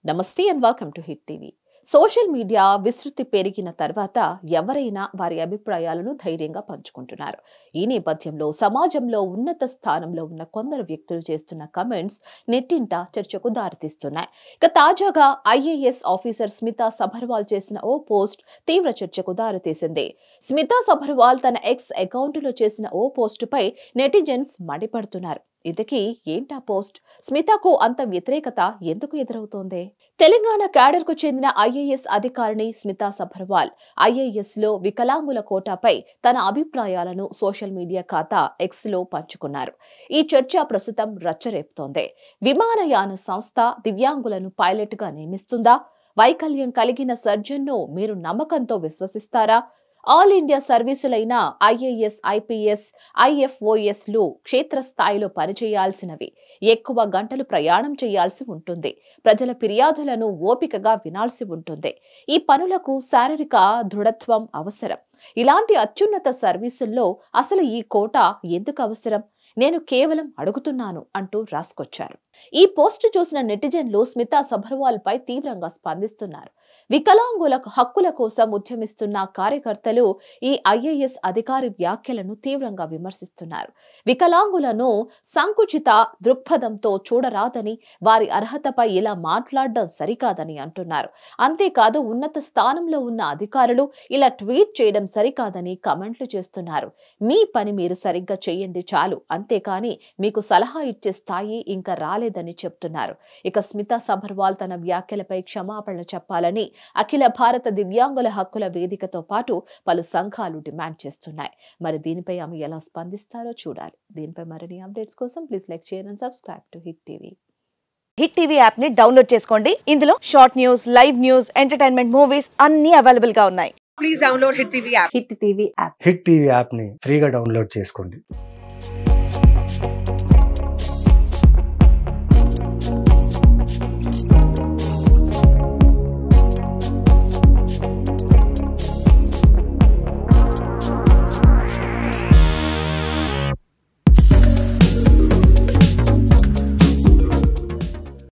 నమస్తే and welcome to hit TV. Social media విస్తృతి పెరిగిన తర్వాత ఎవరైనా వారి అభిప్రాయాలను ధైర్యంగా పంచుకుంటున్నారు. ఈ నేపథ్యంలో సమాజంలో ఉన్నత స్థానంలో ఉన్న కొందరు వ్యక్తులు చేస్తున్న కమెంట్స్ నెట్టింట చర్చకు దారితీస్తున్నాయి. ఇక తాజాగా ఐఏఎస్ ఆఫీసర్ స్మితా సబర్వాల్ చేసిన ఓ పోస్ట్ తీవ్ర చర్చకు దారితీసింది. స్మితా సబర్వాల్ తన ఎక్స్ అకౌంట్లో చేసిన ఓ పోస్టుపై నెటిజన్స్ మండిపడుతున్నారు. ఇంతకీ ఏంటా పోస్ట్? స్మితాకు అంత వ్యతిరేకత ఎందుకు ఎదురవుతోంది? తెలంగాణ క్యాడర్ కు చెందిన ఐఏఎస్ అధికారిని స్మితా సబర్వాల్ ఐఏఎస్ లో వికలాంగుల కోటాపై తన అభిప్రాయాలను సోషల్ మీడియా ఖాతా ఎక్స్ లో పంచుకున్నారు. ఈ చర్చ ప్రస్తుతం రచ్చరేపుతోంది. విమానయాన సంస్థ దివ్యాంగులను పైలట్ గా నియమిస్తుందా? వైకల్యం కలిగిన సర్జన్ను మీరు నమ్మకంతో విశ్వసిస్తారా? ఆల్ ఇండియా సర్వీసులైన ఐఏఎస్, ఐపీఎస్, ఐఎఫ్ఓఎస్ లు క్షేత్రస్థాయిలో పనిచేయాల్సినవి. ఎక్కువ గంటలు ప్రయాణం చేయాల్సి ఉంటుంది. ప్రజల ఫిర్యాదులను ఓపికగా వినాల్సి ఉంటుంది. ఈ పనులకు శారీరక దృఢత్వం అవసరం. ఇలాంటి అత్యున్నత సర్వీసుల్లో అసలు ఈ కోటా ఎందుకు అవసరం? నేను కేవలం అడుగుతున్నాను అంటూ రాసుకొచ్చారు. ఈ పోస్టు చూసిన నెటిజన్లు స్మితా సబర్వాల్ పై తీవ్రంగా స్పందిస్తున్నారు. వికలాంగుల హక్కుల కోసం ఉద్యమిస్తున్న కార్యకర్తలు ఈ ఐఏఎస్ అధికారి వ్యాఖ్యలను తీవ్రంగా విమర్శిస్తున్నారు. వికలాంగులను సంకుచిత దృక్పథంతో చూడరాదని, వారి అర్హతపై ఇలా మాట్లాడడం సరికాదని అంటున్నారు. అంతేకాదు, ఉన్నత స్థానంలో ఉన్న అధికారులు ఇలా ట్వీట్ చేయడం సరికాదని కమెంట్లు చేస్తున్నారు. మీ పని మీరు సరిగ్గా చేయండి చాలు, అంతేకాని మీకు సలహా ఇచ్చే స్థాయి ఇంకా రాలేదని చెప్తున్నారు. ఇక స్మితా సబర్వాల్ తన వ్యాఖ్యలపై క్షమాపణలు చెప్పాలని అఖిల భారత దివ్యాంగుల హక్కుల వేదికతో పాటు పలు సంఘాలు డిమాండ్ చేస్తున్నాయి. మరి దీనిపై ఆమె ఎలా స్పందిస్తారో చూడాలి. దీనిపై మరిన్ని అప్డేట్స్ కోసం please like, share and subscribe to hit TV. Hit TV app ని డౌన్లోడ్ చేసుకోండి. ఇందులో short news, live news, entertainment movies అన్ని అవైలబుల్ గా ఉన్నాయి. Please download Hit TV app. Hit TV app. Hit TV app ని ఫ్రీగా download చేసుకోండి.